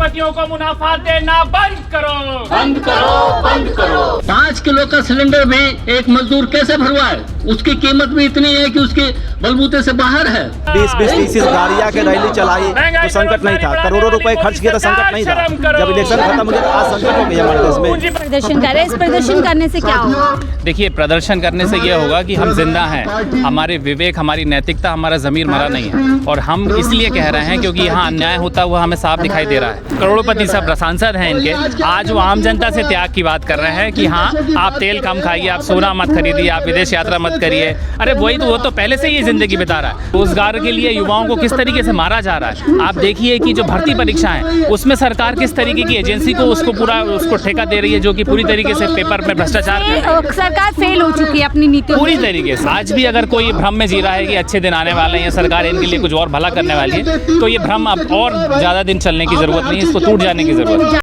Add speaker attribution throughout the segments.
Speaker 1: पूंजीपतियों को मुनाफा देना बंद करो,
Speaker 2: बंद करो, बंद करो।
Speaker 3: 5 किलो का सिलेंडर भी एक मजदूर कैसे भरवाए? उसकी कीमत भी इतनी है कि उसके बलबूते से बाहर है।
Speaker 4: 20-30 गाड़ियां के रैली चलाई तो संकट नहीं था, करोड़ों रुपए खर्च किए तो संकट नहीं था। जब इलेक्शन खत्म हो गया आज संकट हो गया हमारे देश में।
Speaker 5: प्रदर्शन कर रहे हैं, इस प्रदर्शन करने से क्या होगा?
Speaker 6: देखिए, प्रदर्शन करने से ये होगा कि हम जिंदा हैं, हमारे विवेक, हमारी नैतिकता, हमारा ज़मीर मरा नहीं है। और हम इसलिए कह रहे हैं क्योंकि यहाँ अन्याय होता हुआ हमें साफ दिखाई दे रहा है। करोड़पति सब सांसद हैं इनके, आज वो आम जनता से त्याग की बात कर रहे हैं कि हाँ आप तेल कम खाइए, आप सोना मत खरीदिए, आप विदेश यात्रा मत करिए। अरे वही तो, वो तो पहले से ही ज़िंदगी बिता रहा है। रोजगार के लिए युवाओं को किस तरीके से मारा जा रहा है। आप देखिए कि जो भर्ती परीक्षा है उसमें सरकार किस तरीके की एजेंसी को उसको ठेका दे रही है, जो कि पूरी तरीके से पेपर में भ्रष्टाचार कर रही है।
Speaker 5: सरकार फेल हो चुकी है अपनी नीतियों
Speaker 6: पूरी तरीके से। आज भी अगर कोई भ्रम में जी रहा है कि अच्छे दिन आने वाले हैं या सरकार इनके लिए कुछ और भला करने वाली है, तो ये भ्रम अब और ज़्यादा दिन चलने की ज़रूरत नहीं है, इसको टूट जाने की ज़रूरत है।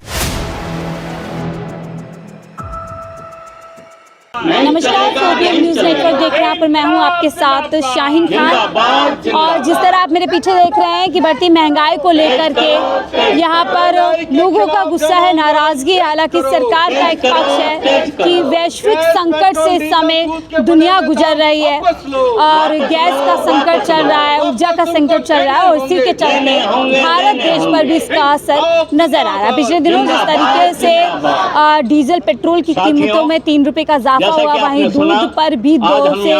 Speaker 5: नमस्कार, फोबियम न्यूज़ नेटवर्क देख रहे हैं पर मैं हूं आपके साथ शाहीन खान। और जिस तरह आप मेरे पीछे देख रहे हैं कि बढ़ती महंगाई को लेकर के यहाँ पर लोगों का गुस्सा है, नाराज़गी। हालांकि सरकार का एक पक्ष है कि वैश्विक संकट से इस समय दुनिया गुजर रही है और गैस का संकट चल रहा है, ऊर्जा का संकट चल रहा है और इसी के चलते भारत देश पर भी इसका असर नज़र आ रहा है। पिछले दिनों जिस तरीके से डीजल पेट्रोल की कीमतों में 3 रुपये का इजाफा हुआ, वहीं दूध पर भी 2 से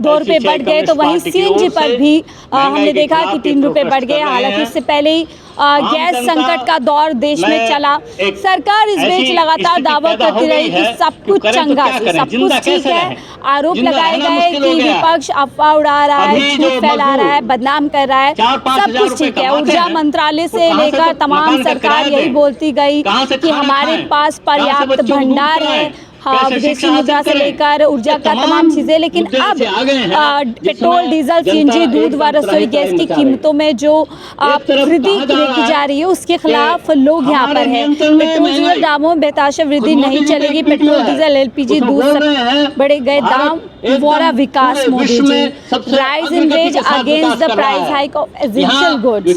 Speaker 5: 2 रुपये बढ़ गए, तो वहीं सीएनजी पर भी हमने देखा कि 3 रुपये बढ़ गए। हालांकि इससे पहले ही गैस संकट का दौर देश में चला। सरकार इस बीच लगातार दावा करती रही कि सब कुछ चंगा है, सब कुछ ठीक है। आरोप लगाए गए कि विपक्ष अफवाह उड़ा रहा है, झूठ फैला रहा है, बदनाम कर रहा है, सब कुछ ठीक है। ऊर्जा मंत्रालय से लेकर तमाम सरकार यही बोलती गई कि हमारे पास पर्याप्त भंडार है, हाँ, विदेशी मुद्रा से लेकर ऊर्जा का तमाम चीजें। लेकिन अब पेट्रोल, डीजल, सीएनजी, दूध व रसोई गैस की कीमतों में जो वृद्धि देखी जा रही है उसके खिलाफ लोग यहाँ पर हैं। पेट्रोल डीजल दामों में बेतहाशा वृद्धि नहीं चलेगी। पेट्रोल, डीजल, एलपीजी, दूध सब बढ़े गए दाम। Vora Vikas Modi ji, rise in wage against the price hike of essential goods.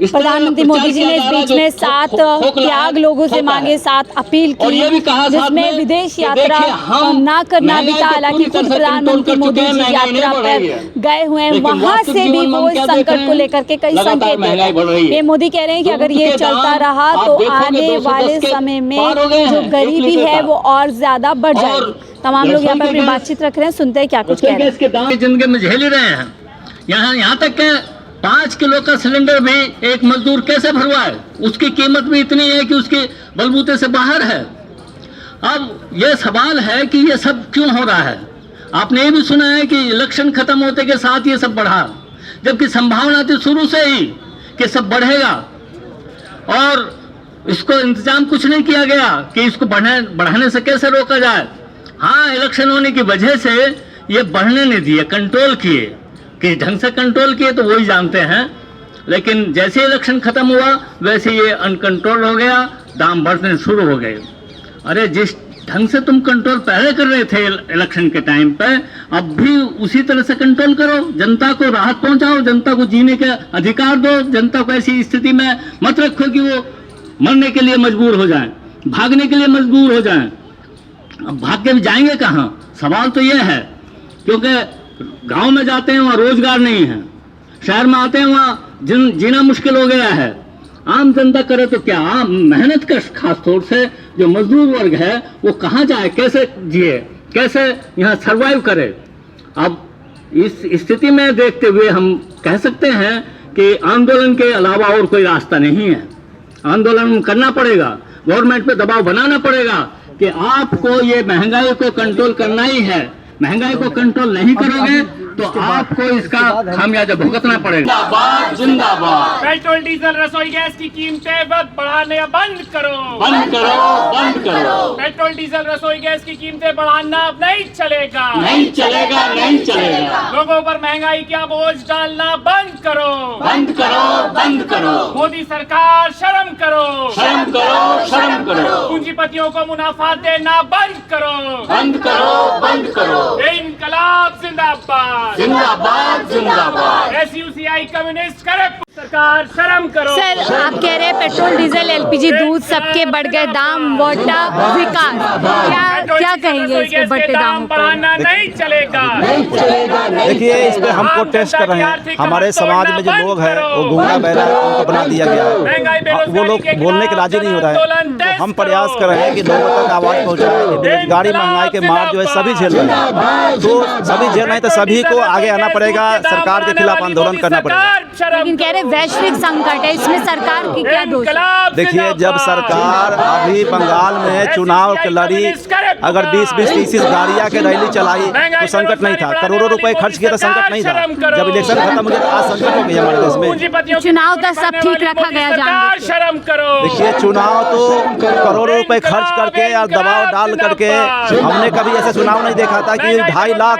Speaker 5: प्रधानमंत्री मोदी जी ने इस बीच में 7 त्याग लोगों से मांगे, 7 अपील की, जिसमें विदेश यात्रा ना करना भी था। हालांकि खुद प्रधानमंत्री मोदी जी यात्रा पर गए हुए हैं, वहां से भी वो इस संकट को लेकर के कई संकेत दे रहे हैं। ये मोदी कह रहे हैं कि अगर ये चलता रहा तो आने वाले समय में जो गरीबी है वो और ज्यादा बढ़ जाएगी। तमाम लोग यहाँ पर अपनी बातचीत रख रहे हैं, सुनते हैं क्या कुछ कह रहे हैं।
Speaker 3: जिंदगी में झेल रहे हैं, यहाँ तक 5 किलो का सिलेंडर भी एक मजदूर कैसे भरवाए? उसकी कीमत भी इतनी है कि उसके बलबूते से बाहर है। अब यह सवाल है कि यह सब क्यों हो रहा है? आपने ये भी सुना है कि इलेक्शन खत्म होते के साथ ये सब बढ़ा, जबकि संभावना थी शुरू से ही कि सब बढ़ेगा और इसको इंतजाम कुछ नहीं किया गया कि इसको बढ़ाने से कैसे रोका जाए। हाँ, इलेक्शन होने की वजह से ये बढ़ने नहीं दिए, कंट्रोल किए, कि ढंग से कंट्रोल किए तो वही जानते हैं। लेकिन जैसे इलेक्शन खत्म हुआ वैसे ये अनकंट्रोल हो गया, दाम बढ़ने शुरू हो गए। अरे जिस ढंग से तुम कंट्रोल पहले कर रहे थे इलेक्शन के टाइम पे, अब भी उसी तरह से कंट्रोल करो। जनता को राहत पहुंचाओ, जनता को जीने का अधिकार दो, जनता को ऐसी स्थिति में मत रखो कि वो मरने के लिए मजबूर हो जाए, भागने के लिए मजबूर हो जाए। अब भाग के भी जाएंगे कहाँ? सवाल तो ये है, क्योंकि गांव में जाते हैं वहाँ रोजगार नहीं है, शहर में आते हैं वहाँ जीना मुश्किल हो गया है। आम जनता करे तो क्या, आम मेहनत का खास तौर से जो मजदूर वर्ग है वो कहाँ जाए, कैसे जिए, कैसे यहाँ सरवाइव करे? अब इस स्थिति में देखते हुए हम कह सकते हैं कि आंदोलन के अलावा और कोई रास्ता नहीं है। आंदोलन करना पड़ेगा, गवर्नमेंट पे दबाव बनाना पड़ेगा कि आपको ये महंगाई को कंट्रोल करना ही है। महंगाई को कंट्रोल नहीं करोगे तो आपको इसका खामियाजा भुगतना पड़ेगा।
Speaker 2: जिंदाबाद, जिंदाबाद।
Speaker 1: पेट्रोल, डीजल, रसोई गैस की कीमतें बढ़ाने बंद करो,
Speaker 2: बंद करो, बंद करो।
Speaker 1: पेट्रोल, डीजल, रसोई गैस की कीमतें बढ़ाना अब नहीं चलेगा,
Speaker 2: नहीं चलेगा, नहीं चलेगा।
Speaker 1: लोगों पर महंगाई का बोझ डालना बंद करो,
Speaker 2: बंद करो, बंद करो।
Speaker 1: मोदी सरकार शर्म करो,
Speaker 2: शर्म करो, शर्म करो।
Speaker 1: पूंजीपतियों को मुनाफा देना बंद करो,
Speaker 2: बंद करो, बंद करो।
Speaker 1: इनकलाब जिंदाबाद,
Speaker 2: जिंदाबाद, जिंदाबाद।
Speaker 1: SUCI कम्युनिस्ट करे, सरकार शर्म करो।
Speaker 5: सर, पेट्रोल डीजल एलपीजी दूध सबके बढ़ गए दाम, वोटा विकास, क्या कहेंगे इसके बढ़ते दाम
Speaker 1: बढ़ाना नहीं चलेगा।
Speaker 4: देखिए, इस पे हमको टेस्ट कर रहे हैं। हमारे समाज में जो लोग हैं वो गूंगा बहरा है, उनको बना दिया गया है। वो लोग बोलने के राजी नहीं हो रहा है। तो हम प्रयास कर रहे हैं कि लोगों तक आवाज़ पहुँचाएं। बेरोजगारी, महंगाई के मार जो है सभी झेल रहे हैं, तो सभी झेल रहे हैं, तो सभी को आगे आना पड़ेगा, सरकार के खिलाफ आंदोलन करना पड़ेगा।
Speaker 5: लेकिन कह रहे वैश्विक संकट है, इसमें सरकार की क्या दोष है?
Speaker 4: देखिए, जब सरकार अभी बंगाल में चुनाव लड़ी, अगर 20-30 गाड़ियाँ के रैली चलाई तो संकट नहीं था। करोड़ों रुपए खर्च किया तो संकट नहीं था। जब इलेक्शन खत्म हो गया तो आज संकट हो गया हमारे देश में।
Speaker 5: चुनाव का सब ठीक रखा गया,
Speaker 1: शर्म करो।
Speaker 4: देखिए, चुनाव तो करोड़ों रुपए खर्च करके और दबाव डाल करके, हमने कभी ऐसा चुनाव नहीं देखा था कि 2.5 लाख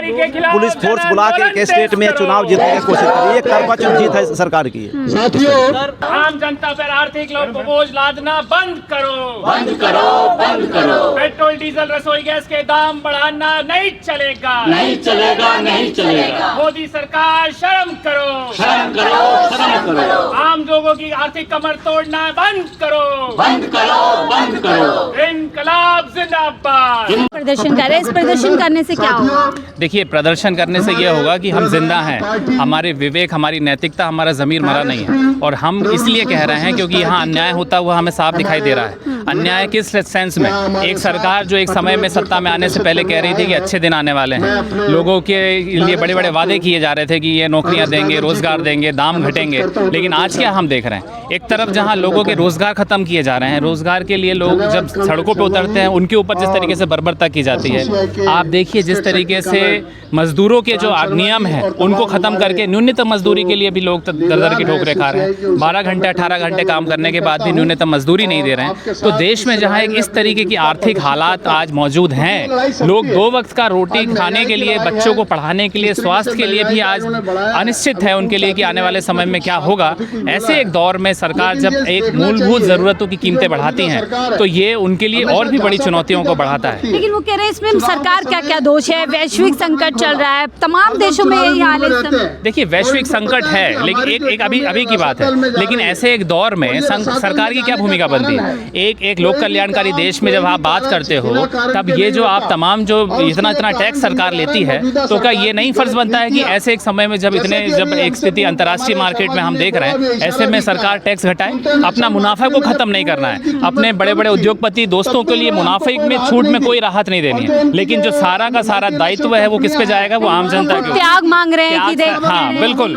Speaker 4: पुलिस फोर्स बुला के एक स्टेट में चुनाव जीतने की कोशिश करी। ये कर्मचारी जीत है सरकार की।
Speaker 1: आम जनता पर आर्थिक लोभ को बोझ लादना बंद करो,
Speaker 2: बंद करो, बंद करो।
Speaker 1: पेट्रोल डीजल रसोई गैस के दाम बढ़ाना नहीं चलेगा,
Speaker 2: नहीं चलेगा, नहीं चलेगा।
Speaker 1: मोदी सरकार शर्म करो,
Speaker 2: शर्म करो, शर्म करो।
Speaker 1: आम लोगों की आर्थिक कमर तोड़ना बंद करो,
Speaker 2: बंद करो, बंद करो।
Speaker 1: इनकलाब जिंदाबाद।
Speaker 5: प्रदर्शन कर रहे हैं, इस प्रदर्शन करने से क्या होगा?
Speaker 6: देखिए, प्रदर्शन करने से ये होगा कि हम जिंदा हैं, हमारे विवेक, हमारी नैतिकता, हमारा ज़मीर मरा नहीं है। और हम इसलिए कह रहे हैं क्योंकि यहाँ अन्याय होता हुआ हमें साफ दिखाई दे रहा है। अन्याय किस सेंस में? एक सरकार जो एक समय में सत्ता में आने से पहले कह रही थी कि अच्छे दिन आने वाले हैं, लोगों के लिए बड़े बड़े वादे किए जा रहे थे कि ये नौकरियां देंगे, रोजगार देंगे, दाम घटेंगे। लेकिन आज क्या हम देख रहे हैं? एक तरफ जहां लोगों के रोजगार खत्म किए जा रहे हैं, रोजगार के लिए लोग जब सड़कों पे उतरते हैं उनके ऊपर जिस तरीके से बर्बरता की जाती है। आप देखिए, जिस तरीके से मजदूरों के जो नियम हैं उनको खत्म करके न्यूनतम मजदूरी के लिए भी लोग दर की ठोकरें खा रहे हैं। 12 घंटे 18 घंटे काम करने के बाद भी न्यूनतम मजदूरी नहीं दे रहे हैं। तो देश में जहां एक इस तरीके की आर्थिक हालात आज मौजूद हैं, लोग 2 वक्त का रोटी खाने के लिए, बच्चों को पढ़ाने के लिए, स्वास्थ्य के लिए भी आज अनिश्चित है उनके लिए कि आने वाले समय में क्या होगा। ऐसे एक दौर में सरकार जब एक मूलभूत ज़रूरतों की कीमतें बढ़ाती हैं तो ये उनके लिए और भी बड़ी चुनौतियों को बढ़ाता है।
Speaker 5: लेकिन वो कह रहे हैं इसमें सरकार क्या क्या दोष है? वैश्विक संकट चल रहा है, तमाम देशों में यही हाल है।
Speaker 6: देखिए, वैश्विक संकट है, लेकिन एक अभी की बात है। लेकिन ऐसे एक दौर में सरकार की क्या भूमिका बनती है? एक लोक कल्याणकारी देश में जब आप बात करते हो, तब ये जो आप तमाम जो इतना टैक्स सरकार लेती है, तो क्या ये नहीं फर्ज बनता है कि ऐसे एक समय में जब एक स्थिति अंतर्राष्ट्रीय मार्केट में हम देख रहे हैं, ऐसे में सरकार टैक्स घटाए? अपना मुनाफा को खत्म नहीं करना है, अपने बड़े बड़े उद्योगपति दोस्तों के लिए मुनाफे में छूट में कोई राहत नहीं देनी है, लेकिन जो सारा का सारा दायित्व है वो किस पे जाएगा? वो आम जनता के
Speaker 5: त्याग मांग रहे हैं कि देखो,
Speaker 6: हाँ बिल्कुल,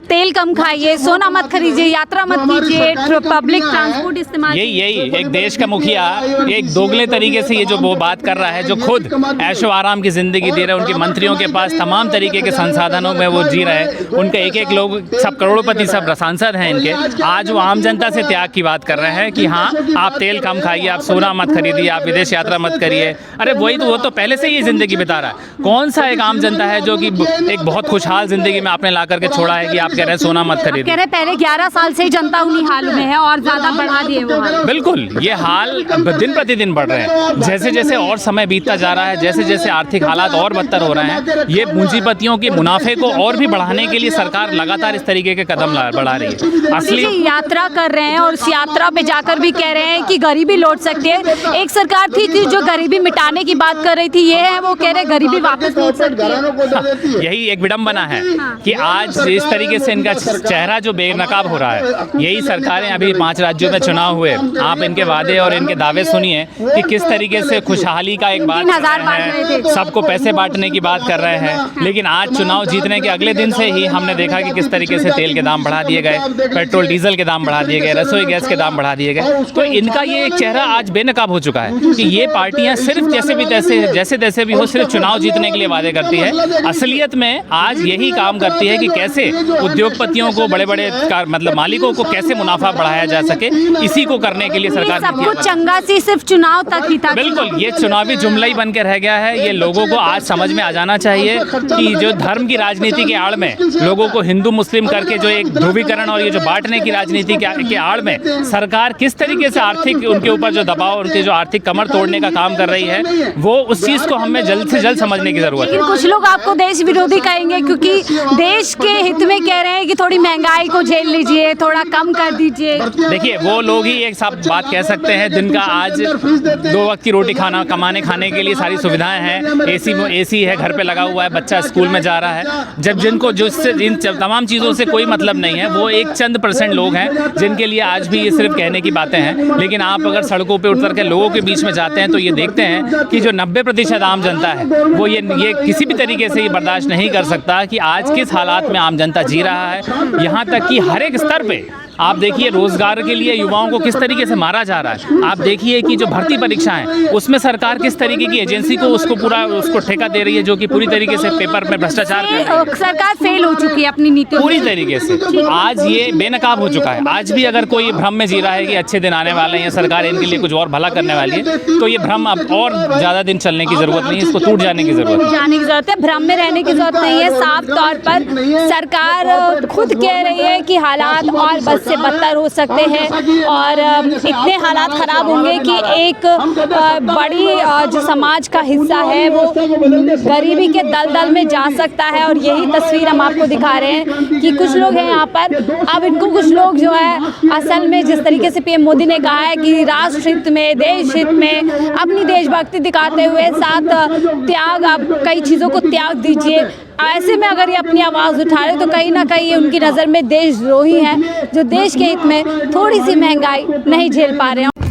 Speaker 5: तेल कम खाइए, सोना मत खरीदिए, यात्रा मत कीजिए, पब्लिक ट्रांसपोर्ट इस्तेमाल।
Speaker 6: यही एक देश का मुखिया एक दोगले तरीके से ये जो वो बात कर रहा है, जो खुद ऐशो आराम की जिंदगी दे रहे हैं, उनके मंत्रियों के पास तमाम तरीके के संसाधनों में वो जी रहे हैं, उनके एक लोग सब करोड़पति सब सांसद हैं इनके, आज वो आम जनता से त्याग की बात कर रहे हैं कि हाँ आप तेल कम खाइए, आप सोना मत खरीदिए, आप विदेश यात्रा मत करिए। अरे वही तो, वो तो पहले से ही जिंदगी बिता रहा है। कौन सा एक आम जनता है जो कि एक बहुत खुशहाल जिंदगी में आपने ला करके छोड़ा है कि आप कह रहे हैं सोना मत खरीदिए?
Speaker 5: कह रहे पहले 11 साल से जनता उन्हीं हाल में है और ज्यादा बढ़ा दिए वो हाल।
Speaker 6: बिल्कुल, ये हाल दिन प्रतिदिन बढ़ रहे हैं। जैसे जैसे और समय बीतता जा रहा है, जैसे जैसे आर्थिक हालात और बदतर हो रहे हैं, ये पूंजीपतियों के मुनाफे को और भी बढ़ाने के लिए सरकार लगातार इस तरीके के कदम बढ़ा रही है। असली
Speaker 5: यात्रा कर रहे हैं और उस यात्रा पे जाकर भी कह रहे हैं कि गरीबी लौट सकती है। एक सरकार थी जो गरीबी मिटाने की बात कर रही थी, ये है वो कह रहे गरीबी वापस लौट सकती है।
Speaker 6: यही एक विडंबना है कि आज इस तरीके से इनका चेहरा जो बेनकाब हो रहा है। यही सरकारें, अभी 5 राज्यों में चुनाव हुए, आप इनके वादे और इनके दावे सुनिए कि किस तरीके से खुशहाली का एक बात कर रहे हैं, सबको पैसे बांटने की बात कर रहे हैं। लेकिन आज चुनाव जीतने के अगले दिन से ही हमने देखा कि किस तरीके से तेल के दाम बढ़ा दिए गए, पेट्रोल डीजल के दाम बढ़ा दिए गए, रसोई गैस के दाम बढ़ा दिए गए। तो इनका ये एक चेहरा आज बेनकाब हो चुका है कि ये पार्टियां सिर्फ जैसे तैसे भी हो, सिर्फ चुनाव जीतने के लिए वादे करती है। असलियत में आज यही काम करती है कि कैसे उद्योगपतियों को, बड़े बड़े मतलब मालिकों को कैसे मुनाफा बढ़ाया जा सके, इसी को करने के लिए सरकार
Speaker 5: सब कुछ चंगा सी सिर्फ चुनाव तक ही था।
Speaker 6: बिल्कुल, ये चुनावी जुमला ही बन के रह गया है। ये लोगों को आज समझ में आ जाना चाहिए कि जो धर्म की राजनीति के आड़ में लोगों को हिंदू मुस्लिम करके जो एक ध्रुवीकरण और ये जो बांटने की राजनीति के आड़ में सरकार किस तरीके से आर्थिक उनके ऊपर जो दबाव, उनके जो आर्थिक कमर तोड़ने का काम कर रही है, वो उस चीज को हमें जल्द से जल्द समझने की जरूरत है।
Speaker 5: लेकिन कुछ लोग आपको देश विरोधी कहेंगे क्योंकि देश के हित में कह रहे हैं कि थोड़ी महंगाई को झेल लीजिए, थोड़ा कम कर दीजिए। लीजिए।
Speaker 6: देखिए वो लोग ही एक साथ बात कह सकते हैं जिनका आज 2 वक्त की रोटी खाने के लिए सारी सुविधाएं हैं, एसी है, घर पे लगा हुआ है, बच्चा स्कूल में जा रहा है। जब जिनको जो इन तमाम चीज़ों से कोई मतलब नहीं है, वो एक चंद % लोग हैं जिनके लिए आज भी ये सिर्फ कहने की बातें हैं। लेकिन आप अगर सड़कों पे उतर के लोगों के बीच में जाते हैं तो ये देखते हैं कि जो 90% आम जनता है वो ये किसी भी तरीके से ये बर्दाश्त नहीं कर सकता कि आज किस हालात में आम जनता जी रहा है। यहाँ तक कि हर एक स्तर पे आप देखिए रोजगार के लिए युवाओं को किस तरीके से मारा जा रहा है। आप देखिए कि जो भर्ती परीक्षाएं उसमें सरकार किस तरीके की एजेंसी को उसको ठेका दे रही है, जो कि पूरी तरीके से पेपर में भ्रष्टाचार कर रही है।
Speaker 5: सरकार फेल हो चुकी है अपनी नीति
Speaker 6: पूरी तरीके से। आज ये बेनकाब हो चुका है। आज भी अगर कोई भ्रम में जी रहा है कि अच्छे दिन आने वाले हैं, सरकार इनके लिए कुछ और भला करने वाली है, तो ये भ्रम अब और ज़्यादा दिन चलने की ज़रूरत नहीं है, इसको टूट जाने की ज़रूरत है।
Speaker 5: भ्रम में रहने की जरूरत नहीं है। साफ तौर पर सरकार खुद कह रही है कि हालात और बद से बदतर हो सकते हैं और इतने हालात खराब होंगे कि एक बड़ी जो समाज का हिस्सा है वो गरीबी के दलदल में जा सकता है। और यही तस्वीर हम आपको दिखा रहे हैं कि कुछ लोग हैं यहाँ पर। अब इनको कुछ लोग जो है असल में जिस तरीके से पीएम मोदी ने कहा है कि राष्ट्र हित में, देश हित में अपनी देशभक्ति दिखाते हुए साथ त्याग, आप कई चीज़ों को त्याग दीजिए। ऐसे में अगर ये अपनी आवाज़ उठा रहे तो कहीं ना कहीं उनकी नज़र में देशद्रोही हैं, जो देश के हित में थोड़ी सी महंगाई नहीं झेल पा रहे हैं।